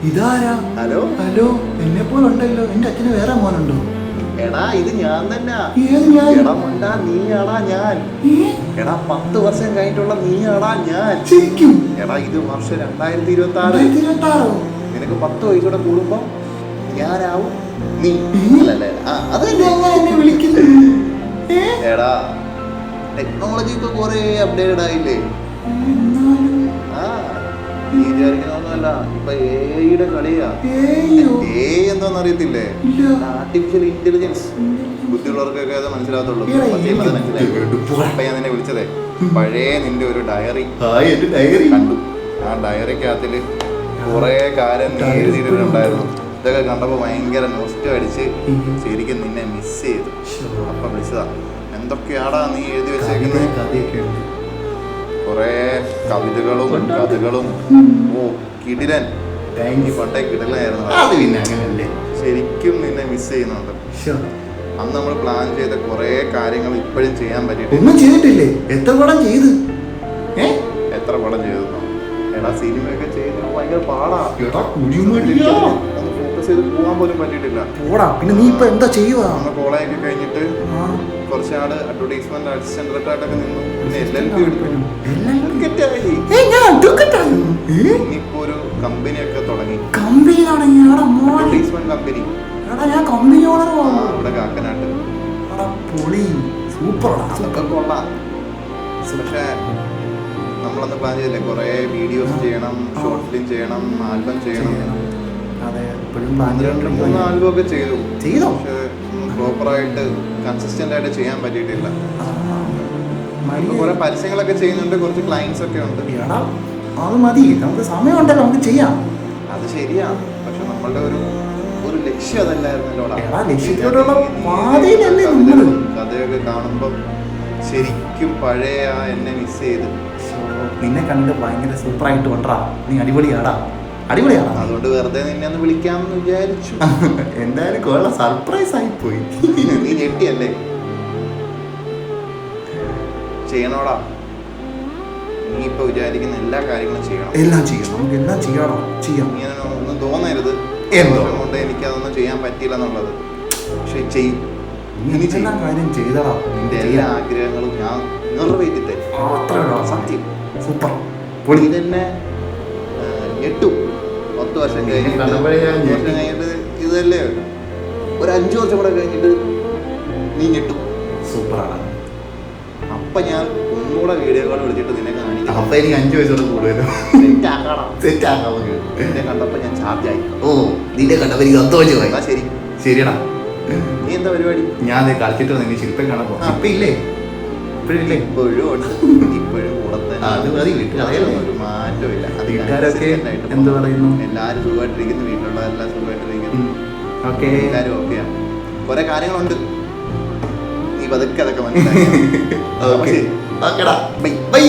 ഇതാരാ? Hello hello, എന്നെ പോലുണ്ടല്ലോ. എന്റെ അച്ഛന് വേറെ മോനുണ്ടോ? എടാ ഇത് ഞാൻ തന്നെ. ഏത് ഞാൻ? എടാ മണ്ടാ, നീയാടാ ഞാൻ. എടാ 10 വർഷം കഴിഞ്ഞിട്ടുള്ള നീയാടാ ഞാൻ. ശരിക്കും? എടാ ഇത് വർഷം 2026. നിനക്ക് 10 വയസ്സോടെ കൂടുമ്പോ ഞാനാവും നീ. അത് എന്നെ വിളിക്കുന്നു. എടാ ടെക്നോളജി ഇപ്പൊ കൊറേ അപ്ഡേറ്റഡ് ആയില്ലേ? ആ നീ വിചാരിക്കുന്നൊന്നുമല്ല, ഇപ്പൊ എഐയുടെ കളിയാ. എ എന്നൊന്നും അറിയത്തില്ലേ? Artificial intelligence. ബുദ്ധിയുള്ളവർക്കൊക്കെ അത് മനസ്സിലാകത്തുള്ളൂ. അപ്പൊ ഞാൻ നിന്നെ വിളിച്ചതേ, പഴയ നിന്റെ ഒരു ഡയറി കണ്ടു. ആ ഡയറിക്കകത്തില് കുറെ കാര്യം നീ എഴുതിയിട്ടുണ്ടായിരുന്നു. ഇതൊക്കെ കണ്ടപ്പോ ഭയങ്കര നോസ്റ്റ അടിച്ച് ശരിക്കും നിന്നെ മിസ് ചെയ്തു. അപ്പൊ വിളിച്ചതാ. എന്തൊക്കെയാടാ നീ എഴുതി വെച്ചേക്കുന്നത്? കുറെ കവിതകളും കഥകളും. ഓ കിടിലൻ. പണ്ടേ കിടിലായിരുന്നു. ശരിക്കും നിന്നെ മിസ് ചെയ്യുന്നുണ്ട്. അന്ന് നമ്മൾ പ്ലാൻ ചെയ്ത കുറെ കാര്യങ്ങൾ ഇപ്പോഴും ചെയ്യാൻ പറ്റിയിട്ടില്ലേ? എത്ര പടം ചെയ്തു? എടാ സിനിമയൊക്കെ ചെയ്ത് ഭയങ്കര പാടാ. ഫോക്കസ് ചെയ്ത് പോകാൻ പോലും പറ്റിയിട്ടില്ല. പിന്നെ നീ ഇപ്പൊ എന്താ ചെയ്യുക? നമ്മൾ കോളേജൊക്കെ കഴിഞ്ഞിട്ട് കുറച്ചാള് അഡ്വർടൈസ്മെന്റ് അസിസ്റ്റന്റ് ഡയറക്ടറായിട്ടൊക്കെ നിന്നു. പിന്നെ LLB എടുത്തു. ഇനിയിപ്പോ ഒരു കമ്പനിയൊക്കെ തുടങ്ങി. അഡ്വർടൈസ്മെന്റ് കമ്പനി ഇവിടെ കാക്കനാട്ട്. അതൊക്കെ കൊള്ളാം. പക്ഷെ നമ്മളന്ന് പ്ലാൻ ചെയ്തില്ലേ, കുറെ വീഡിയോസ് ചെയ്യണം, ഷോർട്ട് ഫിലിം ചെയ്യണം, ആൽബം ചെയ്യണം. 3 ആൽബം ഒക്കെ ചെയ്തു. പക്ഷെ പ്രോപ്പറായിട്ട് കൺസിസ്റ്റന്റ് ആയിട്ട് ചെയ്യാൻ പറ്റിയിട്ടില്ല. കുറെ പരസ്യങ്ങളൊക്കെ ചെയ്യുന്നുണ്ട്, കുറച്ച് ക്ലയൻസ് ഒക്കെ ഉണ്ട്. അത് മതി, നമുക്ക് സമയമുണ്ടല്ലോ, നമുക്ക് ചെയ്യാം. അത് ശരിയാ, പക്ഷെ നമ്മളുടെ ഒരു ലക്ഷ്യം അതല്ലായിരുന്നല്ലോടാ. കഥയൊക്കെ കാണുമ്പം ശരിക്കും പഴയ എന്നെ മിസ് ചെയ്ത്. നിന്നെ കണ്ടിട്ട് ഭയങ്കര സൂപ്പറായിട്ട് കൊണ്ടാ. നീ അടിപൊളിയാടാ, അടിപൊളിയാടാ. അതുകൊണ്ട് വെറുതെ നിന്നെ ഒന്ന് വിളിക്കാമെന്ന് വിചാരിച്ചു. എന്തായാലും കൊള്ള സർപ്രൈസ് ആയി പോയി. നീ ഞെട്ടിയല്ലേ? ചെയ്യണോടാ. നീ ഇപ്പൊ വിചാരിക്കുന്ന എല്ലാ കാര്യങ്ങളും ചെയ്യണം. എല്ലാം ചെയ്യണം, നമുക്ക് എല്ലാം ചെയ്യാം. ഇങ്ങനെ ഒന്നും തോന്നരുത് കൊണ്ട് എനിക്കതൊന്നും ചെയ്യാൻ പറ്റില്ല എന്നുള്ളത്. പക്ഷെ ചെയ്യും. എല്ലാ കാര്യം ചെയ്തടാ. നിന്റെ എല്ലാ ആഗ്രഹങ്ങളും ഞാൻ നിറവേറ്റി തരും. സത്യം. സൂപ്പർ. നീ തന്നെ ഞെട്ടു. 10 വർഷം കഴിഞ്ഞിട്ട് ഇതല്ലേ, ഒരു 5 വർഷം കൂടെ കഴിഞ്ഞിട്ട് നീ ഞെട്ടു. സൂപ്പറാണ്. അപ്പൊ ഞാൻ ഒന്നുകൂടെ വീഡിയോ കോൾ വിളിച്ചിട്ട് നിന്നെ കാണിക്കാം. അപ്പൊ എനിക്ക് 5 വയസ്സോടെ കൂടുതലും നിന്നെ കണ്ടപ്പോ ഞാൻ ചാർജായി. നിന്നെ കണ്ടപ്പോ എനിക്ക് 10 വയസ്സ്. ശരി ശരിയടാ. നീ എന്താ പരിപാടി? ഞാൻ കളിച്ചിട്ട് വന്നു. ശില്പം കാണാൻ പോകും. ഇപ്പോഴില്ലേ? ഇപ്പോഴും ഉണ്ട്. ഇപ്പോഴും കൂടെ ഒരു മാറ്റമില്ല. വീട്ടുകാരൊക്കെ എന്ത് പറയുന്നു? എല്ലാരും സുഖമായിട്ടിരിക്കുന്നു. വീട്ടിലുള്ള എല്ലാം സുഖമായിട്ടിരിക്കുന്നു. എല്ലാരും ഓക്കെയാണ്. കുറെ കാര്യങ്ങളുണ്ട്. നീ പതുക്കെ അതൊക്കെ മനസ്സിലാക്കി. ബൈ.